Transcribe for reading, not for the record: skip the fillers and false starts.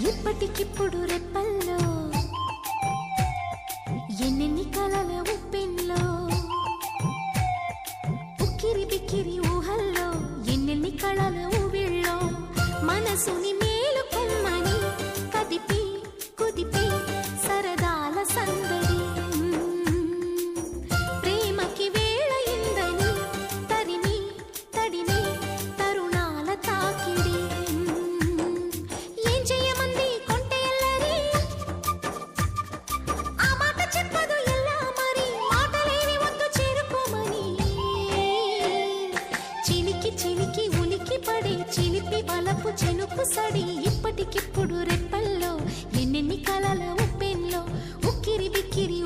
ఇప్పటికిప్పుడు రెప్పల్లో ఎన్నెన్ని కలల ఉప్పెన్లో ఉక్కిరి బిక్కిరి ఊహల్లో ఎన్నెన్ని కళల ఊవిళ్ళో మనసుని మేలుకొమ్మని కదిపి కుదిపి సరదాల సందడి ప్రేమకి వేళయిందని తరిమి తడిమి తరుణాల తాకిడి ఏం చేయమంది కొంటె ఎల్లరి ఆ మాట చెప్పదు ఎలా మరి మాటలేవి వద్దు చేరుకోమని చిలికి చిలికి ఉలికి పడే చిలిపి బలపు చెనుకు సడి ఇప్పటికిప్పుడు రెప్పల్లో ఎన్నెన్ని కలల ఉప్పెన్లో ఉక్కిరి బిక్కిరి